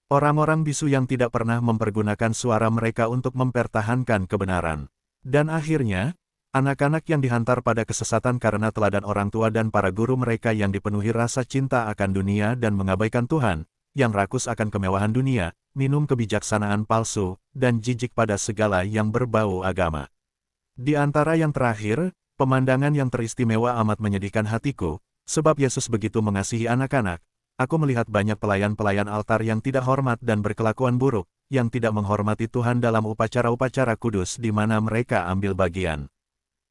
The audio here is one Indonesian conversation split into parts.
Orang-orang bisu yang tidak pernah mempergunakan suara mereka untuk mempertahankan kebenaran. Dan akhirnya, anak-anak yang dihantar pada kesesatan karena teladan orang tua dan para guru mereka yang dipenuhi rasa cinta akan dunia dan mengabaikan Tuhan, yang rakus akan kemewahan dunia, minum kebijaksanaan palsu, dan jijik pada segala yang berbau agama. Di antara yang terakhir, pemandangan yang teristimewa amat menyedihkan hatiku, sebab Yesus begitu mengasihi anak-anak. Aku melihat banyak pelayan-pelayan altar yang tidak hormat dan berkelakuan buruk, yang tidak menghormati Tuhan dalam upacara-upacara kudus di mana mereka ambil bagian.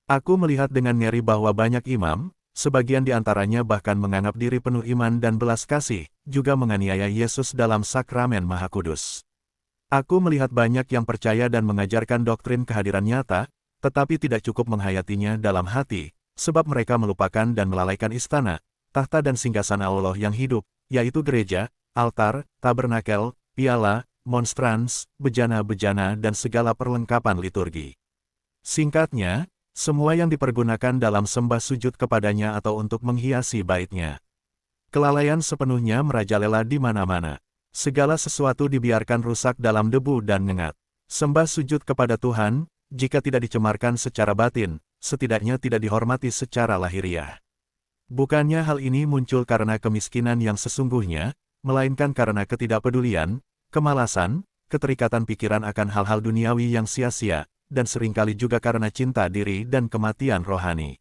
Aku melihat dengan ngeri bahwa banyak imam, sebagian di antaranya bahkan menganggap diri penuh iman dan belas kasih, juga menganiaya Yesus dalam sakramen Maha Kudus. Aku melihat banyak yang percaya dan mengajarkan doktrin kehadiran nyata, tetapi tidak cukup menghayatinya dalam hati, sebab mereka melupakan dan melalaikan istana, tahta dan singgasana Allah yang hidup, yaitu gereja, altar, tabernakel, piala, monstrans, bejana-bejana dan segala perlengkapan liturgi. Singkatnya, semua yang dipergunakan dalam sembah sujud kepadanya atau untuk menghiasi baitnya. Kelalaian sepenuhnya merajalela di mana-mana. Segala sesuatu dibiarkan rusak dalam debu dan ngengat. Sembah sujud kepada Tuhan, jika tidak dicemarkan secara batin, setidaknya tidak dihormati secara lahiriah. Bukannya hal ini muncul karena kemiskinan yang sesungguhnya, melainkan karena ketidakpedulian, kemalasan, keterikatan pikiran akan hal-hal duniawi yang sia-sia, dan seringkali juga karena cinta diri dan kematian rohani.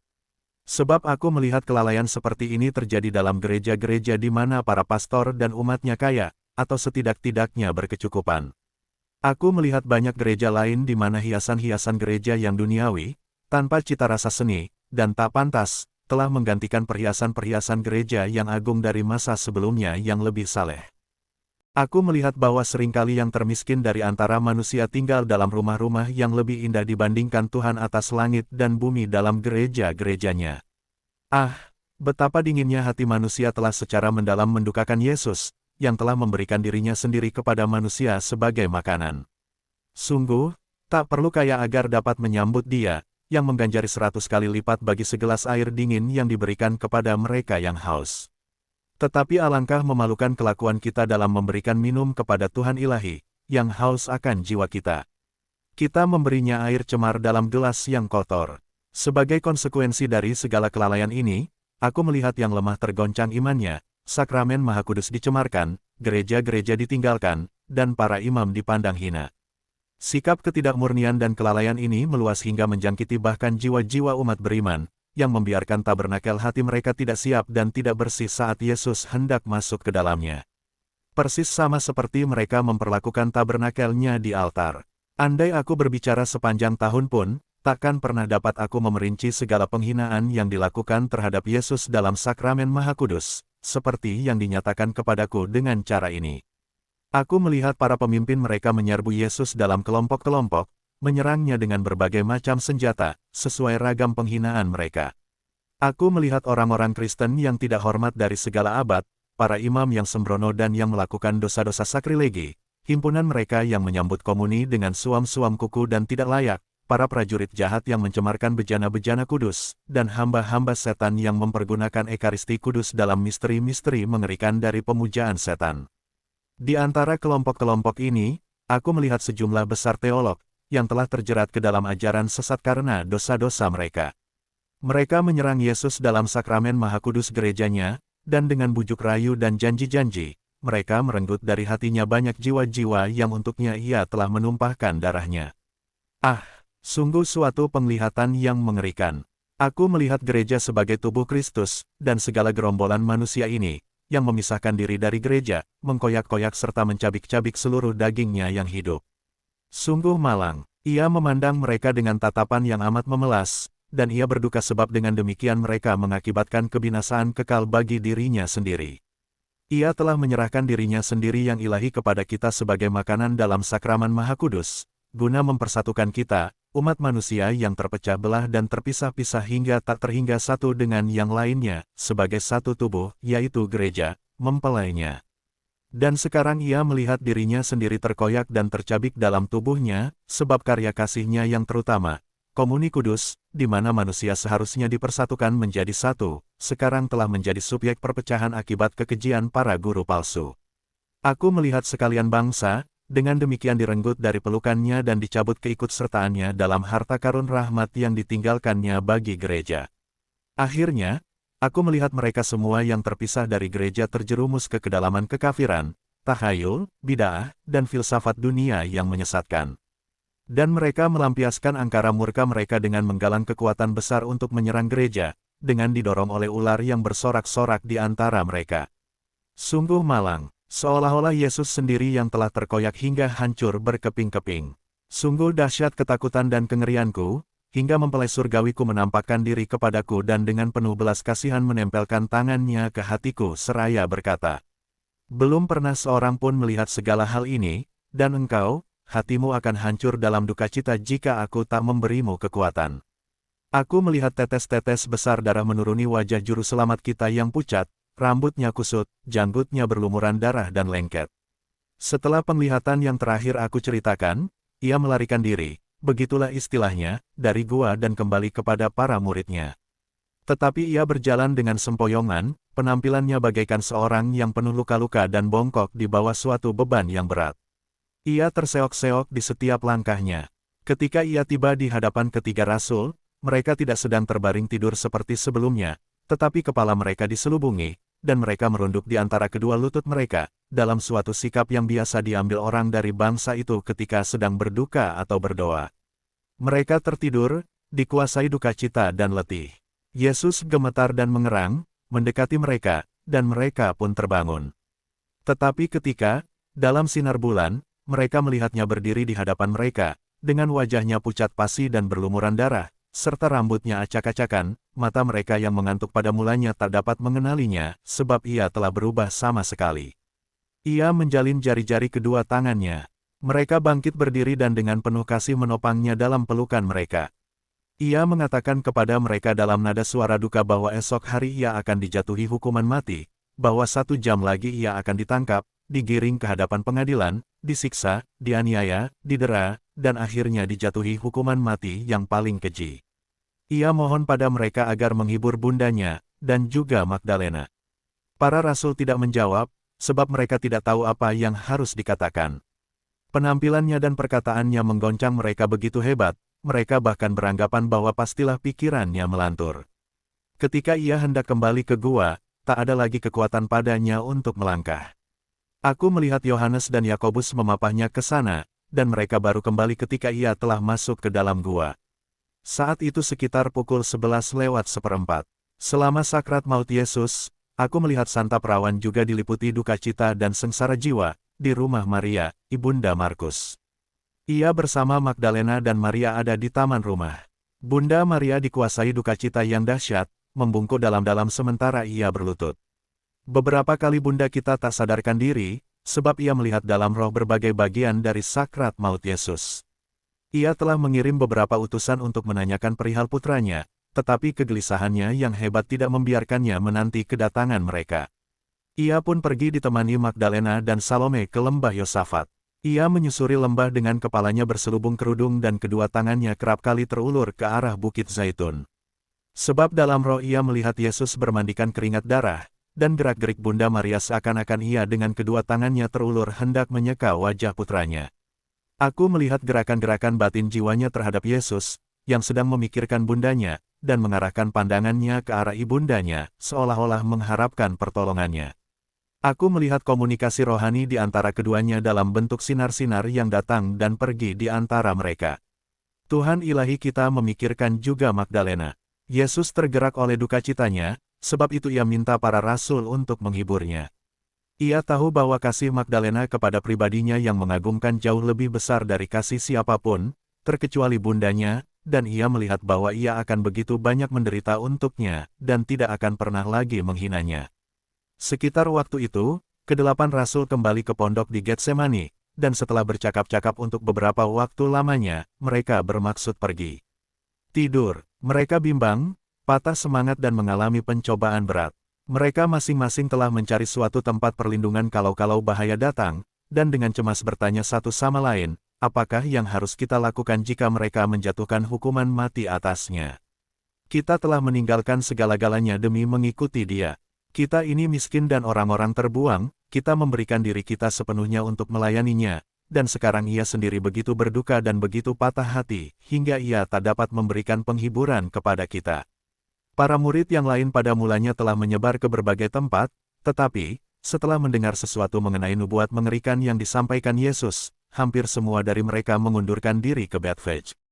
Sebab aku melihat kelalaian seperti ini terjadi dalam gereja-gereja di mana para pastor dan umatnya kaya, atau setidak-tidaknya berkecukupan. Aku melihat banyak gereja lain di mana hiasan-hiasan gereja yang duniawi, tanpa cita rasa seni, dan tak pantas, telah menggantikan perhiasan-perhiasan gereja yang agung dari masa sebelumnya yang lebih saleh. Aku melihat bahwa seringkali yang termiskin dari antara manusia tinggal dalam rumah-rumah yang lebih indah dibandingkan Tuhan atas langit dan bumi dalam gereja-gerejanya. Ah, betapa dinginnya hati manusia telah secara mendalam mendukakan Yesus, yang telah memberikan dirinya sendiri kepada manusia sebagai makanan. Sungguh, tak perlu kaya agar dapat menyambut Dia, yang mengganjari 100 kali lipat bagi segelas air dingin yang diberikan kepada mereka yang haus. Tetapi alangkah memalukan kelakuan kita dalam memberikan minum kepada Tuhan ilahi, yang haus akan jiwa kita. Kita memberinya air cemar dalam gelas yang kotor. Sebagai konsekuensi dari segala kelalaian ini, aku melihat yang lemah tergoncang imannya, sakramen Maha Kudus dicemarkan, gereja-gereja ditinggalkan, dan para imam dipandang hina. Sikap ketidakmurnian dan kelalaian ini meluas hingga menjangkiti bahkan jiwa-jiwa umat beriman, yang membiarkan tabernakel hati mereka tidak siap dan tidak bersih saat Yesus hendak masuk ke dalamnya. Persis sama seperti mereka memperlakukan tabernakelnya di altar. Andai aku berbicara sepanjang tahun pun, takkan pernah dapat aku memerinci segala penghinaan yang dilakukan terhadap Yesus dalam sakramen Maha Kudus, seperti yang dinyatakan kepadaku dengan cara ini. Aku melihat para pemimpin mereka menyerbu Yesus dalam kelompok-kelompok, menyerangnya dengan berbagai macam senjata, sesuai ragam penghinaan mereka. Aku melihat orang-orang Kristen yang tidak hormat dari segala abad, para imam yang sembrono dan yang melakukan dosa-dosa sakrilegi, himpunan mereka yang menyambut komuni dengan suam-suam kuku dan tidak layak, para prajurit jahat yang mencemarkan bejana-bejana kudus, dan hamba-hamba setan yang mempergunakan ekaristi kudus dalam misteri-misteri mengerikan dari pemujaan setan. Di antara kelompok-kelompok ini, aku melihat sejumlah besar teolog, yang telah terjerat ke dalam ajaran sesat karena dosa-dosa mereka. Mereka menyerang Yesus dalam sakramen Maha Kudus gerejanya, dan dengan bujuk rayu dan janji-janji, mereka merenggut dari hatinya banyak jiwa-jiwa yang untuknya ia telah menumpahkan darahnya. Ah, sungguh suatu penglihatan yang mengerikan. Aku melihat gereja sebagai tubuh Kristus, dan segala gerombolan manusia ini, yang memisahkan diri dari gereja, mengkoyak-koyak serta mencabik-cabik seluruh dagingnya yang hidup. Sungguh malang, ia memandang mereka dengan tatapan yang amat memelas, dan ia berduka sebab dengan demikian mereka mengakibatkan kebinasaan kekal bagi dirinya sendiri. Ia telah menyerahkan dirinya sendiri yang ilahi kepada kita sebagai makanan dalam sakramen Maha Kudus, guna mempersatukan kita, umat manusia yang terpecah belah dan terpisah-pisah hingga tak terhingga satu dengan yang lainnya, sebagai satu tubuh, yaitu gereja, mempelainya. Dan sekarang ia melihat dirinya sendiri terkoyak dan tercabik dalam tubuhnya, sebab karya kasihnya yang terutama, komuni kudus, di mana manusia seharusnya dipersatukan menjadi satu, sekarang telah menjadi subjek perpecahan akibat kekejian para guru palsu. Aku melihat sekalian bangsa, dengan demikian direnggut dari pelukannya dan dicabut keikutsertaannya dalam harta karun rahmat yang ditinggalkannya bagi gereja. Akhirnya, aku melihat mereka semua yang terpisah dari gereja terjerumus ke kedalaman kekafiran, takhayul, bid'ah, dan filsafat dunia yang menyesatkan. Dan mereka melampiaskan angkara murka mereka dengan menggalang kekuatan besar untuk menyerang gereja, dengan didorong oleh ular yang bersorak-sorak di antara mereka. Sungguh malang, seolah-olah Yesus sendiri yang telah terkoyak hingga hancur berkeping-keping. Sungguh dahsyat ketakutan dan kengerianku, hingga mempelai surgawiku menampakkan diri kepadaku dan dengan penuh belas kasihan menempelkan tangannya ke hatiku seraya berkata, "Belum pernah seorang pun melihat segala hal ini, dan engkau, hatimu akan hancur dalam duka cita jika aku tak memberimu kekuatan." Aku melihat tetes-tetes besar darah menuruni wajah juru selamat kita yang pucat, rambutnya kusut, janggutnya berlumuran darah dan lengket. Setelah penglihatan yang terakhir aku ceritakan, ia melarikan diri, begitulah istilahnya, dari gua dan kembali kepada para muridnya. Tetapi ia berjalan dengan sempoyongan, penampilannya bagaikan seorang yang penuh luka-luka dan bongkok di bawah suatu beban yang berat. Ia terseok-seok di setiap langkahnya. Ketika ia tiba di hadapan ketiga rasul, mereka tidak sedang terbaring tidur seperti sebelumnya, tetapi kepala mereka diselubungi, dan mereka merunduk di antara kedua lutut mereka, dalam suatu sikap yang biasa diambil orang dari bangsa itu ketika sedang berduka atau berdoa. Mereka tertidur, dikuasai duka cita dan letih. Yesus gemetar dan mengerang, mendekati mereka, dan mereka pun terbangun. Tetapi ketika, dalam sinar bulan, mereka melihatnya berdiri di hadapan mereka, dengan wajahnya pucat pasi dan berlumuran darah, serta rambutnya acak-acakan, mata mereka yang mengantuk pada mulanya tak dapat mengenalinya, sebab ia telah berubah sama sekali. Ia menjalin jari-jari kedua tangannya. Mereka bangkit berdiri dan dengan penuh kasih menopangnya dalam pelukan mereka. Ia mengatakan kepada mereka dalam nada suara duka bahwa esok hari ia akan dijatuhi hukuman mati, bahwa 1 jam lagi ia akan ditangkap, digiring ke hadapan pengadilan, disiksa, dianiaya, didera, dan akhirnya dijatuhi hukuman mati yang paling keji. Ia mohon pada mereka agar menghibur bundanya, dan juga Magdalena. Para rasul tidak menjawab, sebab mereka tidak tahu apa yang harus dikatakan. Penampilannya dan perkataannya menggoncang mereka begitu hebat, mereka bahkan beranggapan bahwa pastilah pikirannya melantur. Ketika ia hendak kembali ke gua, tak ada lagi kekuatan padanya untuk melangkah. Aku melihat Yohanes dan Yakobus memapahnya ke sana, dan mereka baru kembali ketika ia telah masuk ke dalam gua. Saat itu sekitar pukul 11:04. Selama sakrat maut Yesus, aku melihat Santa Perawan juga diliputi duka cita dan sengsara jiwa, di rumah Maria, ibunda Markus. Ia bersama Magdalena dan Maria ada di taman rumah. Bunda Maria dikuasai duka cita yang dahsyat, membungkuk dalam-dalam sementara ia berlutut. Beberapa kali bunda kita tak sadarkan diri, sebab ia melihat dalam roh berbagai bagian dari sakrat maut Yesus. Ia telah mengirim beberapa utusan untuk menanyakan perihal putranya, tetapi kegelisahannya yang hebat tidak membiarkannya menanti kedatangan mereka. Ia pun pergi ditemani Magdalena dan Salome ke lembah Yosafat. Ia menyusuri lembah dengan kepalanya berselubung kerudung dan kedua tangannya kerap kali terulur ke arah Bukit Zaitun. Sebab dalam roh ia melihat Yesus bermandikan keringat darah, dan gerak-gerik Bunda Maria seakan-akan ia dengan kedua tangannya terulur hendak menyeka wajah putranya. Aku melihat gerakan-gerakan batin jiwanya terhadap Yesus, yang sedang memikirkan bundanya, dan mengarahkan pandangannya ke arah ibundanya, seolah-olah mengharapkan pertolongannya. Aku melihat komunikasi rohani di antara keduanya dalam bentuk sinar-sinar yang datang dan pergi di antara mereka. Tuhan ilahi kita memikirkan juga Magdalena. Yesus tergerak oleh duka citanya, sebab itu ia minta para rasul untuk menghiburnya. Ia tahu bahwa kasih Magdalena kepada pribadinya yang mengagumkan jauh lebih besar dari kasih siapapun, terkecuali bundanya, dan ia melihat bahwa ia akan begitu banyak menderita untuknya, dan tidak akan pernah lagi menghinanya. Sekitar waktu itu, kedelapan rasul kembali ke pondok di Getsemani, dan setelah bercakap-cakap untuk beberapa waktu lamanya, mereka bermaksud pergi tidur. Mereka bimbang, patah semangat dan mengalami pencobaan berat. Mereka masing-masing telah mencari suatu tempat perlindungan kalau-kalau bahaya datang, dan dengan cemas bertanya satu sama lain, apakah yang harus kita lakukan jika mereka menjatuhkan hukuman mati atasnya? Kita telah meninggalkan segala-galanya demi mengikuti dia. Kita ini miskin dan orang-orang terbuang, kita memberikan diri kita sepenuhnya untuk melayaninya, dan sekarang ia sendiri begitu berduka dan begitu patah hati, hingga ia tak dapat memberikan penghiburan kepada kita. Para murid yang lain pada mulanya telah menyebar ke berbagai tempat, tetapi, setelah mendengar sesuatu mengenai nubuat mengerikan yang disampaikan Yesus, hampir semua dari mereka mengundurkan diri ke Bethphage.